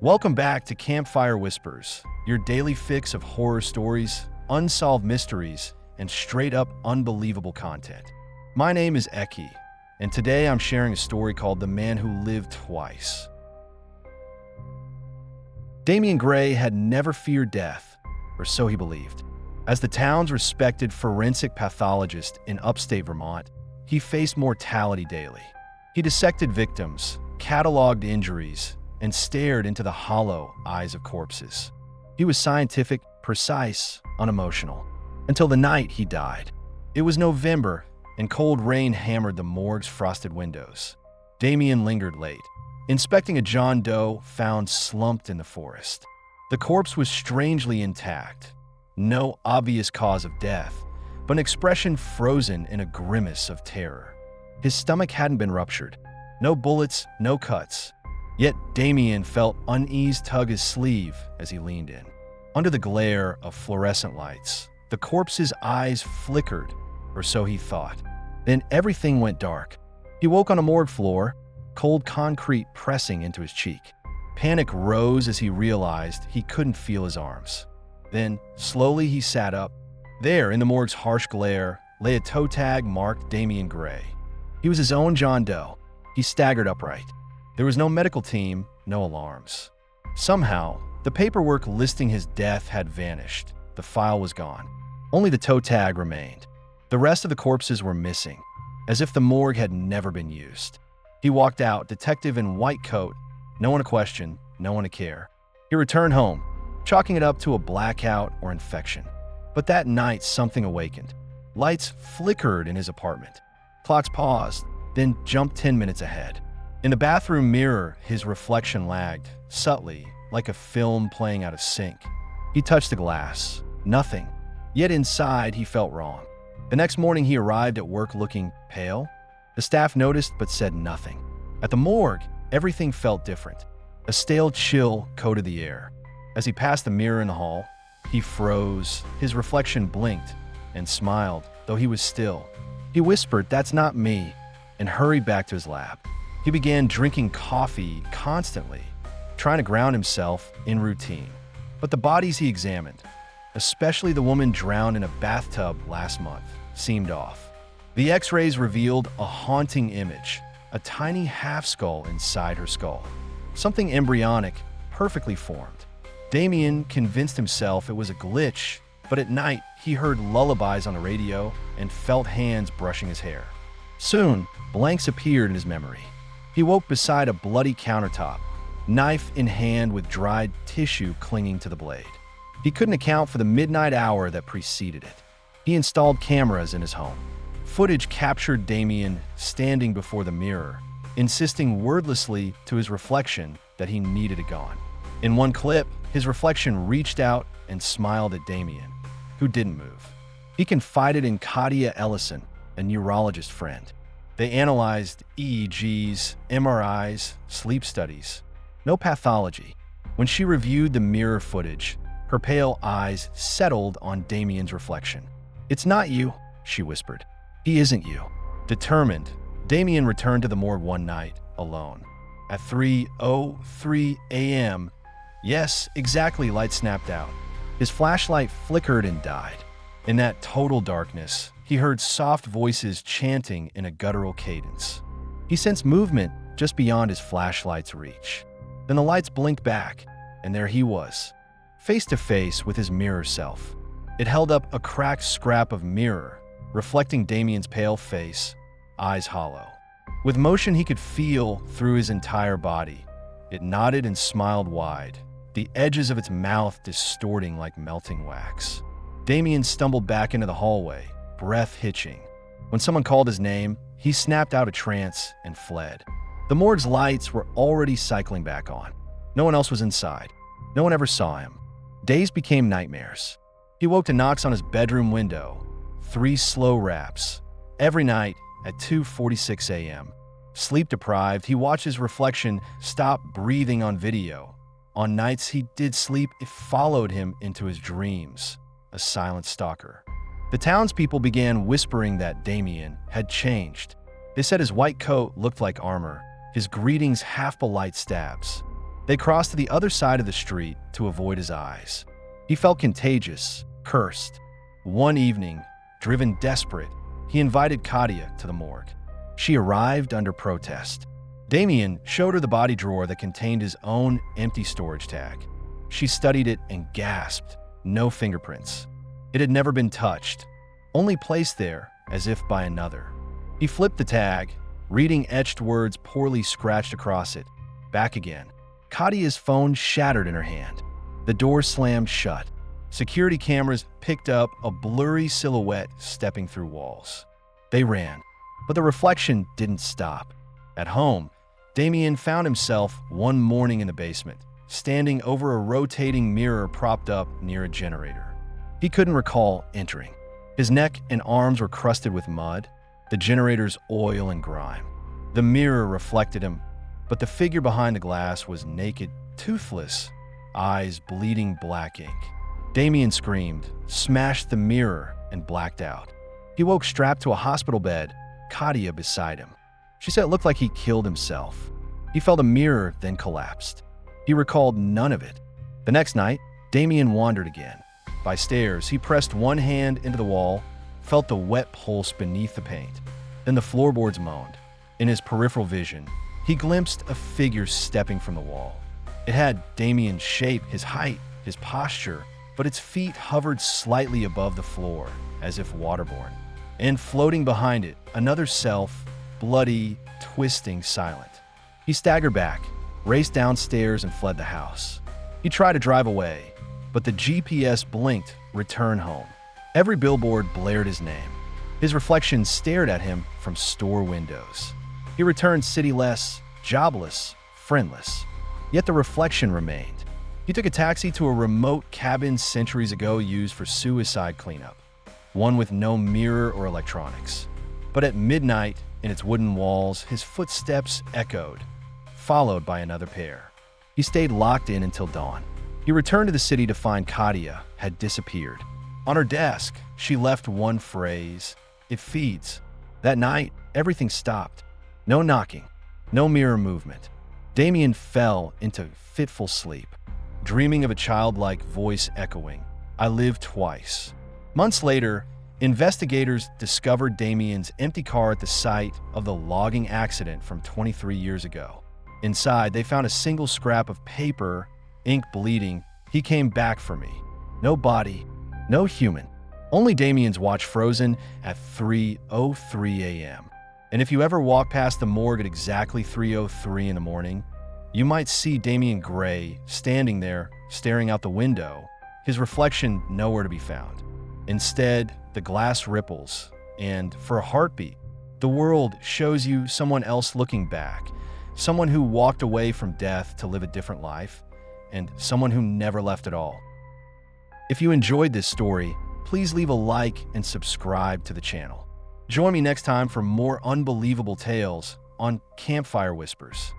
Welcome back to Campfire Whispers, your daily fix of horror stories, unsolved mysteries, and straight-up unbelievable content. My name is Eki, and today I'm sharing a story called The Man Who Lived Twice. Damien Gray had never feared death, or so he believed. As the town's respected forensic pathologist in upstate Vermont, he faced mortality daily. He dissected victims, cataloged injuries, and stared into the hollow eyes of corpses. He was scientific, precise, unemotional, until the night he died. It was November, and cold rain hammered the morgue's frosted windows. Damien lingered late, inspecting a John Doe found slumped in the forest. The corpse was strangely intact, no obvious cause of death, but an expression frozen in a grimace of terror. His stomach hadn't been ruptured, no bullets, no cuts. Yet Damien felt unease tug his sleeve as he leaned in. Under the glare of fluorescent lights, the corpse's eyes flickered, or so he thought. Then everything went dark. He woke on a morgue floor, cold concrete pressing into his cheek. Panic rose as he realized he couldn't feel his arms. Then, slowly he sat up. There, in the morgue's harsh glare, lay a toe tag marked Damien Gray. He was his own John Doe. He staggered upright. There was no medical team, no alarms. Somehow, the paperwork listing his death had vanished. The file was gone. Only the toe tag remained. The rest of the corpses were missing, as if the morgue had never been used. He walked out, detective in white coat, no one to question, no one to care. He returned home, chalking it up to a blackout or infection. But that night, something awakened. Lights flickered in his apartment. Clocks paused, then jumped 10 minutes ahead. In the bathroom mirror, his reflection lagged, subtly, like a film playing out of sync. He touched the glass. Nothing. Yet inside, he felt wrong. The next morning, he arrived at work looking pale. The staff noticed but said nothing. At the morgue, everything felt different. A stale chill coated the air. As he passed the mirror in the hall, he froze. His reflection blinked and smiled, though he was still. He whispered, "That's not me," and hurried back to his lab. He began drinking coffee constantly, trying to ground himself in routine. But the bodies he examined, especially the woman drowned in a bathtub last month, seemed off. The x-rays revealed a haunting image, a tiny half-skull inside her skull. Something embryonic, perfectly formed. Damien convinced himself it was a glitch, but at night he heard lullabies on the radio and felt hands brushing his hair. Soon, blanks appeared in his memory. He woke beside a bloody countertop, knife in hand with dried tissue clinging to the blade. He couldn't account for the midnight hour that preceded it. He installed cameras in his home. Footage captured Damien standing before the mirror, insisting wordlessly to his reflection that he needed it gone. In one clip, his reflection reached out and smiled at Damien, who didn't move. He confided in Katia Ellison, a neurologist friend. They analyzed EEGs, MRIs, sleep studies. No pathology. When she reviewed the mirror footage, her pale eyes settled on Damien's reflection. "It's not you," she whispered. "He isn't you." Determined, Damien returned to the morgue one night, alone. At 3:03 a.m., yes, exactly, light snapped out. His flashlight flickered and died. In that total darkness, he heard soft voices chanting in a guttural cadence. He sensed movement just beyond his flashlight's reach. Then the lights blinked back, and there he was, face to face with his mirror self. It held up a cracked scrap of mirror, reflecting Damien's pale face, eyes hollow. With motion he could feel through his entire body, it nodded and smiled wide, the edges of its mouth distorting like melting wax. Damien stumbled back into the hallway, breath hitching. When someone called his name, he snapped out of trance and fled. The morgue's lights were already cycling back on. No one else was inside. No one ever saw him. Days became nightmares. He woke to knocks on his bedroom window, 3 slow raps. Every night at 2:46 a.m. Sleep deprived, he watched his reflection stop breathing on video. On nights he did sleep, it followed him into his dreams, a silent stalker. The townspeople began whispering that Damien had changed. They said his white coat looked like armor, his greetings half polite stabs. They crossed to the other side of the street to avoid his eyes. He felt contagious, cursed. One evening, driven desperate, he invited Katia to the morgue. She arrived under protest. Damien showed her the body drawer that contained his own empty storage tag. She studied it and gasped. No fingerprints. It had never been touched, only placed there as if by another. He flipped the tag, reading etched words poorly scratched across it. Back again. Katia's phone shattered in her hand. The door slammed shut. Security cameras picked up a blurry silhouette stepping through walls. They ran, but the reflection didn't stop. At home, Damien found himself one morning in the basement, standing over a rotating mirror propped up near a generator. He couldn't recall entering. His neck and arms were crusted with mud, the generator's oil and grime. The mirror reflected him, but the figure behind the glass was naked, toothless, eyes bleeding black ink. Damien screamed, smashed the mirror, and blacked out. He woke strapped to a hospital bed, Katia beside him. She said it looked like he killed himself. He felt a mirror, then collapsed. He recalled none of it. The next night, Damien wandered again. By stairs, he pressed one hand into the wall, felt the wet pulse beneath the paint. Then the floorboards moaned. In his peripheral vision, he glimpsed a figure stepping from the wall. It had Damien's shape, his height, his posture, but its feet hovered slightly above the floor, as if waterborne. And floating behind it, another self, bloody, twisting, silent. He staggered back, raced downstairs, and fled the house. He tried to drive away, but the GPS blinked, return home. Every billboard blared his name. His reflection stared at him from store windows. He returned cityless, jobless, friendless. Yet the reflection remained. He took a taxi to a remote cabin centuries ago used for suicide cleanup, one with no mirror or electronics. But at midnight, in its wooden walls, his footsteps echoed, followed by another pair. He stayed locked in until dawn. He returned to the city to find Katia had disappeared. On her desk, she left one phrase, "It feeds." That night, everything stopped. No knocking, no mirror movement. Damien fell into fitful sleep, dreaming of a childlike voice echoing, "I lived twice." Months later, investigators discovered Damien's empty car at the site of the logging accident from 23 years ago. Inside, they found a single scrap of paper, ink bleeding. "He came back for me." No body, no human. Only Damien's watch frozen at 3:03 a.m. And if you ever walk past the morgue at exactly 3:03 in the morning, you might see Damien Gray standing there, staring out the window, his reflection nowhere to be found. Instead, the glass ripples, and for a heartbeat, the world shows you someone else looking back, someone who walked away from death to live a different life, and someone who never left at all. If you enjoyed this story, please leave a like and subscribe to the channel. Join me next time for more unbelievable tales on Campfire Whispers.